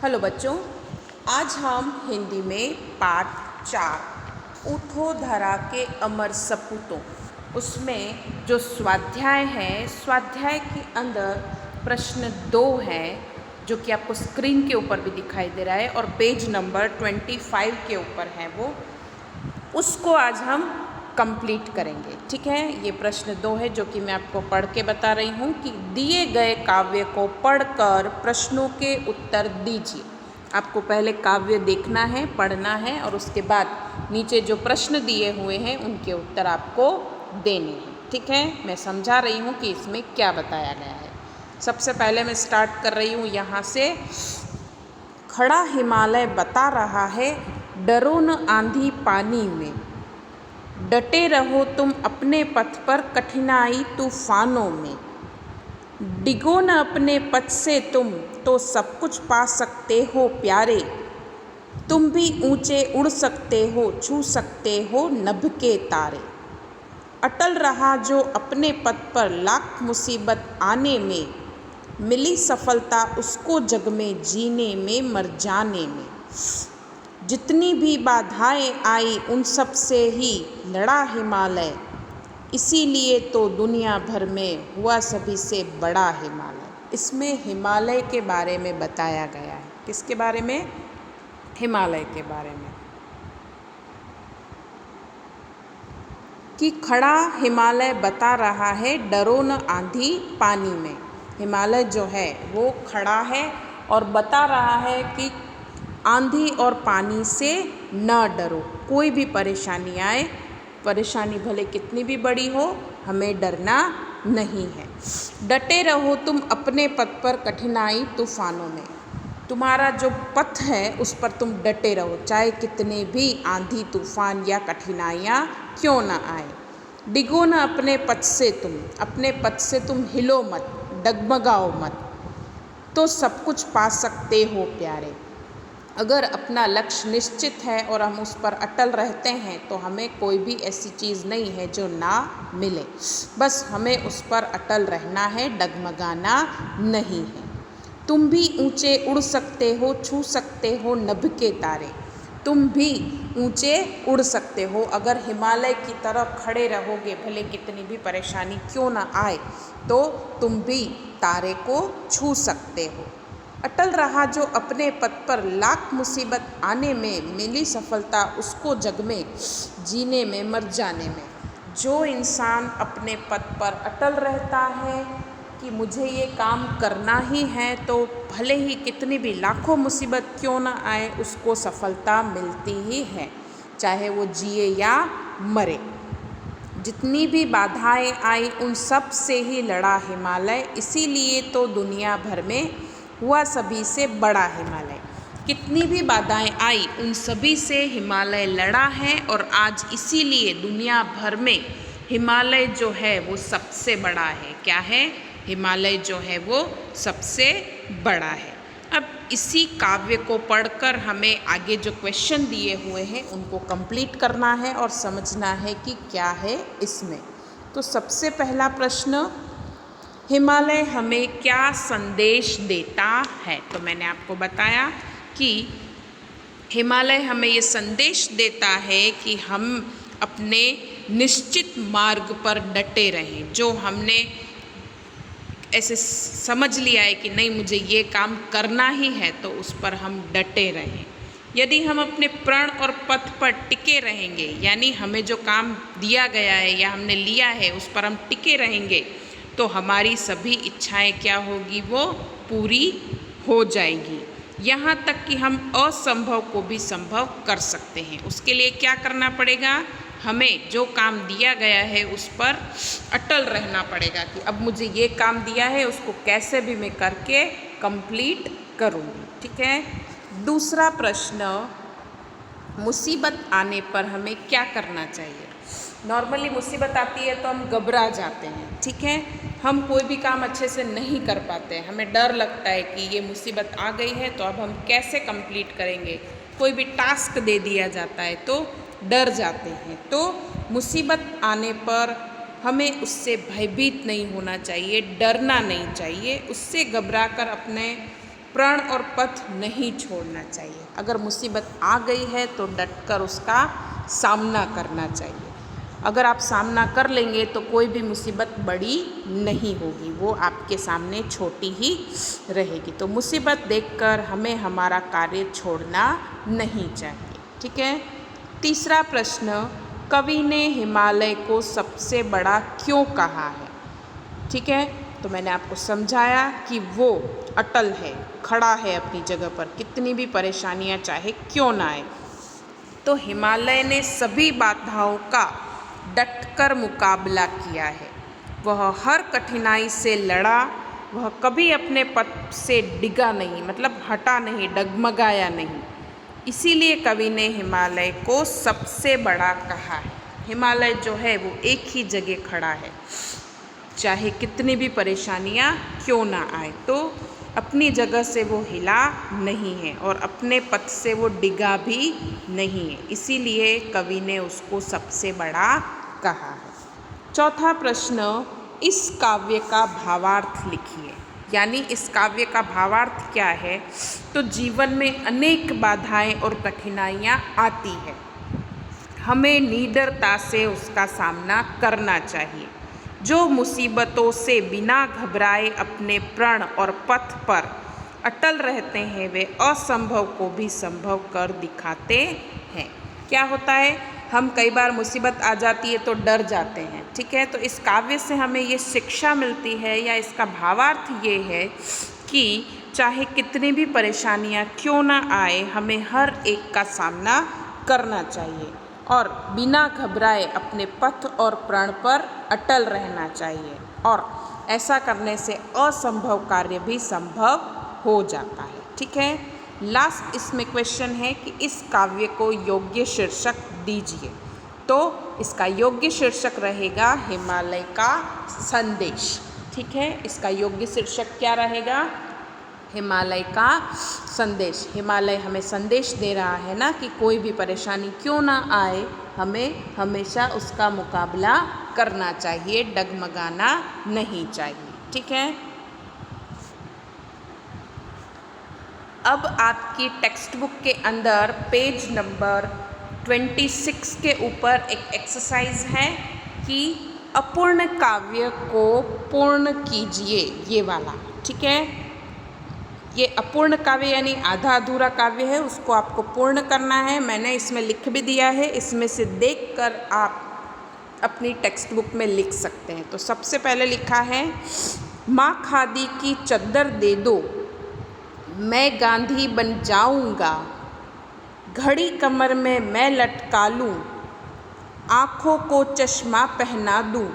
Hello बच्चों, आज हम हिंदी में पाठ 4 उठो धरा के अमर सपूतों उसमें जो स्वाध्याय है, स्वाध्याय के अंदर प्रश्न 2 है जो कि आपको स्क्रीन के ऊपर भी दिखाई दे रहा है और पेज नंबर 25 के ऊपर है वो, उसको आज हम कंप्लीट करेंगे। ठीक है, ये प्रश्न 2 है जो कि मैं आपको पढ़ के बता रही हूँ कि दिए गए काव्य को पढ़कर प्रश्नों के उत्तर दीजिए। आपको पहले काव्य देखना है, पढ़ना है और उसके बाद नीचे जो प्रश्न दिए हुए हैं उनके उत्तर आपको देने हैं। ठीक है, मैं समझा रही हूँ कि इसमें क्या बताया गया है। सबसे पहले मैं स्टार्ट कर रही हूँ यहाँ से। खड़ा हिमालय बता रहा है, डरो न आंधी पानी में, डटे रहो तुम अपने पथ पर कठिनाई तूफानों में, डिगो न अपने पथ से तुम तो सब कुछ पा सकते हो प्यारे, तुम भी ऊंचे उड़ सकते हो, छू सकते हो नभ के तारे, अटल रहा जो अपने पथ पर लाख मुसीबत आने में, मिली सफलता उसको जग में जीने में मर जाने में, जितनी भी बाधाएं आई उन सब से ही लड़ा हिमालय, इसीलिए तो दुनिया भर में हुआ सभी से बड़ा हिमालय। इसमें हिमालय के बारे में बताया गया है। किसके बारे में? हिमालय के बारे में कि खड़ा हिमालय बता रहा है, डरो न आंधी पानी में। हिमालय जो है वो खड़ा है और बता रहा है कि आंधी और पानी से न डरो, कोई भी परेशानी आए, परेशानी भले कितनी भी बड़ी हो, हमें डरना नहीं है। डटे रहो तुम अपने पथ पर कठिनाई तूफानों में, तुम्हारा जो पथ है उस पर तुम डटे रहो, चाहे कितने भी आंधी तूफान या कठिनाइयाँ क्यों ना आए। डिगो न अपने पथ से तुम, अपने पथ से तुम हिलो मत, डगमगाओ मत, तो सब कुछ पा सकते हो प्यारे। अगर अपना लक्ष्य निश्चित है और हम उस पर अटल रहते हैं तो हमें कोई भी ऐसी चीज़ नहीं है जो ना मिले, बस हमें उस पर अटल रहना है, डगमगाना नहीं है। तुम भी ऊंचे उड़ सकते हो, छू सकते हो नभ के तारे, तुम भी ऊंचे उड़ सकते हो। अगर हिमालय की तरफ खड़े रहोगे, भले कितनी भी परेशानी क्यों ना आए, तो तुम भी तारे को छू सकते हो। अटल रहा जो अपने पथ पर लाख मुसीबत आने में, मिली सफलता उसको जग में जीने में मर जाने में। जो इंसान अपने पथ पर अटल रहता है कि मुझे ये काम करना ही है, तो भले ही कितनी भी लाखों मुसीबत क्यों ना आए, उसको सफलता मिलती ही है, चाहे वो जिए या मरे। जितनी भी बाधाएं आई उन सब से ही लड़ा हिमालय, इसीलिए तो दुनिया भर में हुआ सभी से बड़ा हिमालय। कितनी भी बाधाएं आई उन सभी से हिमालय लड़ा है और आज इसीलिए दुनिया भर में हिमालय जो है वो सबसे बड़ा है। क्या है? हिमालय जो है वो सबसे बड़ा है। अब इसी काव्य को पढ़कर हमें आगे जो क्वेश्चन दिए हुए हैं उनको कंप्लीट करना है और समझना है कि क्या है इसमें। तो सबसे पहला प्रश्न, हिमालय हमें क्या संदेश देता है? तो मैंने आपको बताया कि हिमालय हमें ये संदेश देता है कि हम अपने निश्चित मार्ग पर डटे रहें। जो हमने ऐसे समझ लिया है कि नहीं मुझे ये काम करना ही है, तो उस पर हम डटे रहें। यदि हम अपने प्रण और पथ पर टिके रहेंगे, यानी हमें जो काम दिया गया है या हमने लिया है उस पर हम टिके रहेंगे, तो हमारी सभी इच्छाएं क्या होगी? वो पूरी हो जाएगी। यहाँ तक कि हम असंभव को भी संभव कर सकते हैं। उसके लिए क्या करना पड़ेगा? हमें जो काम दिया गया है उस पर अटल रहना पड़ेगा कि अब मुझे ये काम दिया है, उसको कैसे भी मैं करके कंप्लीट करूँगी। ठीक है। दूसरा प्रश्न, मुसीबत आने पर हमें क्या करना चाहिए? नॉर्मली मुसीबत आती है तो हम घबरा जाते हैं। ठीक है, हम कोई भी काम अच्छे से नहीं कर पाते, हमें डर लगता है कि ये मुसीबत आ गई है तो अब हम कैसे कंप्लीट करेंगे। कोई भी टास्क दे दिया जाता है तो डर जाते हैं। तो मुसीबत आने पर हमें उससे भयभीत नहीं होना चाहिए, डरना नहीं चाहिए, उससे घबराकर अपने प्रण और पथ नहीं छोड़ना चाहिए। अगर मुसीबत आ गई है तो डटकर उसका सामना करना चाहिए। अगर आप सामना कर लेंगे तो कोई भी मुसीबत बड़ी नहीं होगी, वो आपके सामने छोटी ही रहेगी। तो मुसीबत देखकर हमें हमारा कार्य छोड़ना नहीं चाहिए। ठीक है। तीसरा प्रश्न, कवि ने हिमालय को सबसे बड़ा क्यों कहा है? ठीक है, तो मैंने आपको समझाया कि वो अटल है, खड़ा है अपनी जगह पर, कितनी भी परेशानियां चाहे क्यों ना आए। तो हिमालय ने सभी बाधाओं का डटकर मुकाबला किया है। वह हर कठिनाई से लड़ा, वह कभी अपने पथ से डिगा नहीं, मतलब हटा नहीं, डगमगाया नहीं। इसीलिए कवि ने हिमालय को सबसे बड़ा कहा है। हिमालय जो है वो एक ही जगह खड़ा है, चाहे कितनी भी परेशानियां क्यों ना आए, तो अपनी जगह से वो हिला नहीं है और अपने पथ से वो डिगा भी नहीं है। इसीलिए कवि ने उसको सबसे बड़ा कहा है। चौथा प्रश्न, इस काव्य का भावार्थ लिखिए। यानी इस काव्य का भावार्थ क्या है? तो जीवन में अनेक बाधाएं और कठिनाइयां आती है, हमें निडरता से उसका सामना करना चाहिए। जो मुसीबतों से बिना घबराए अपने प्रण और पथ पर अटल रहते हैं, वे असंभव को भी संभव कर दिखाते हैं। क्या होता है, हम कई बार मुसीबत आ जाती है तो डर जाते हैं। ठीक है, तो इस काव्य से हमें ये शिक्षा मिलती है, या इसका भावार्थ ये है कि चाहे कितनी भी परेशानियां क्यों ना आए, हमें हर एक का सामना करना चाहिए और बिना घबराए अपने पथ और प्रण पर अटल रहना चाहिए, और ऐसा करने से असंभव कार्य भी संभव हो जाता है। ठीक है। लास्ट इसमें क्वेश्चन है कि इस काव्य को योग्य शीर्षक दीजिए। तो इसका योग्य शीर्षक रहेगा हिमालय का संदेश। ठीक है, इसका योग्य शीर्षक क्या रहेगा? हिमालय का संदेश। हिमालय हमें संदेश दे रहा है ना कि कोई भी परेशानी क्यों ना आए, हमें हमेशा उसका मुकाबला करना चाहिए, डगमगाना नहीं चाहिए। ठीक है। अब आपकी टेक्स्ट बुक के अंदर पेज नंबर 26 के ऊपर एक एक्सरसाइज है कि अपूर्ण काव्य को पूर्ण कीजिए, ये वाला। ठीक है, ये अपूर्ण काव्य यानी आधा अधूरा काव्य है, उसको आपको पूर्ण करना है। मैंने इसमें लिख भी दिया है, इसमें से देखकर आप अपनी टेक्स्ट बुक में लिख सकते हैं। तो सबसे पहले लिखा है, माँ खादी की चद्दर दे दो, मैं गांधी बन जाऊंगा, घड़ी कमर में मैं लटका लूं, आँखों को चश्मा पहना दूं,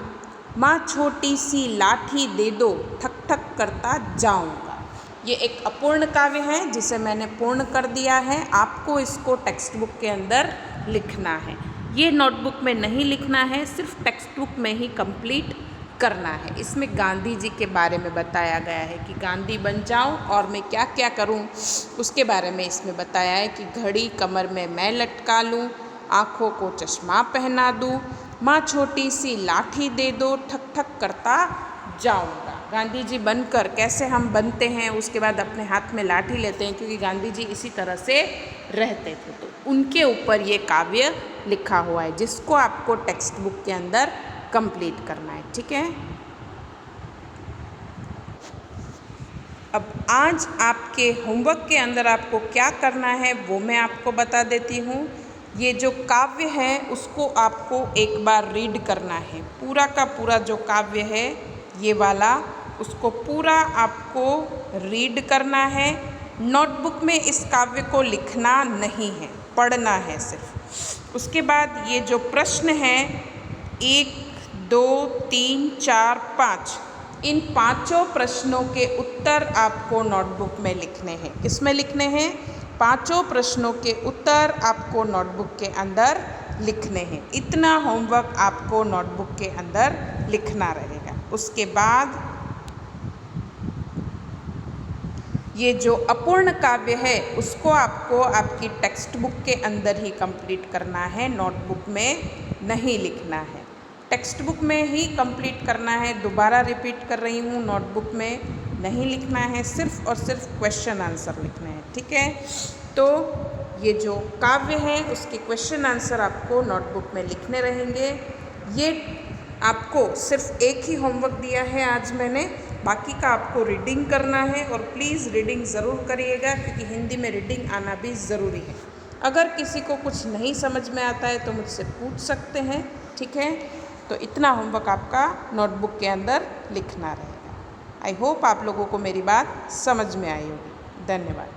माँ छोटी सी लाठी दे दो, ठक ठक करता जाऊंगा। ये एक अपूर्ण काव्य है जिसे मैंने पूर्ण कर दिया है। आपको इसको टेक्स्ट बुक के अंदर लिखना है, ये नोटबुक में नहीं लिखना है, सिर्फ टेक्स्ट बुक में ही कंप्लीट करना है। इसमें गांधी जी के बारे में बताया गया है कि गांधी बन जाऊं और मैं क्या क्या करूं, उसके बारे में इसमें बताया है कि घड़ी कमर में मैं लटका लूं, आँखों को चश्मा पहना दूं, माँ छोटी सी लाठी दे दो, ठक ठक करता जाऊंगा। गांधी जी बनकर कैसे हम बनते हैं, उसके बाद अपने हाथ में लाठी लेते हैं, क्योंकि गांधी जी इसी तरह से रहते थे। तो उनके ऊपर ये काव्य लिखा हुआ है, जिसको आपको टेक्स्ट बुक के अंदर कंप्लीट करना है। ठीक है। अब आज आपके होमवर्क के अंदर आपको क्या करना है वो मैं आपको बता देती हूँ। ये जो काव्य है उसको आपको एक बार रीड करना है, पूरा का पूरा जो काव्य है ये वाला, उसको पूरा आपको रीड करना है। नोटबुक में इस काव्य को लिखना नहीं है, पढ़ना है सिर्फ। उसके बाद ये जो प्रश्न है 1, 2, 3, 4, 5, इन 5 प्रश्नों के उत्तर आपको नोटबुक में लिखने हैं। किसमें लिखने हैं? 5 प्रश्नों के उत्तर आपको नोटबुक के अंदर लिखने हैं। इतना होमवर्क आपको नोटबुक के अंदर लिखना रहेगा। उसके बाद ये जो अपूर्ण काव्य है उसको आपको आपकी टेक्स्ट बुक के अंदर ही कंप्लीट करना है, नोटबुक में नहीं लिखना है। टेक्स्ट बुक में ही कंप्लीट करना है। दोबारा रिपीट कर रही हूँ, नोटबुक में नहीं लिखना है, सिर्फ और सिर्फ क्वेश्चन आंसर लिखना है, ठीक है। तो ये जो काव्य है उसके क्वेश्चन आंसर आपको नोटबुक में लिखने रहेंगे। ये आपको सिर्फ एक ही होमवर्क दिया है आज मैंने, बाकी का आपको रीडिंग करना है और प्लीज़ रीडिंग ज़रूर करिएगा क्योंकि हिंदी में रीडिंग आना भी ज़रूरी है। अगर किसी को कुछ नहीं समझ में आता है तो मुझसे पूछ सकते हैं, ठीक है। तो इतना होमवर्क आपका नोटबुक के अंदर लिखना रहेगा। आई होप आप लोगों को मेरी बात समझ में आई होगी। धन्यवाद।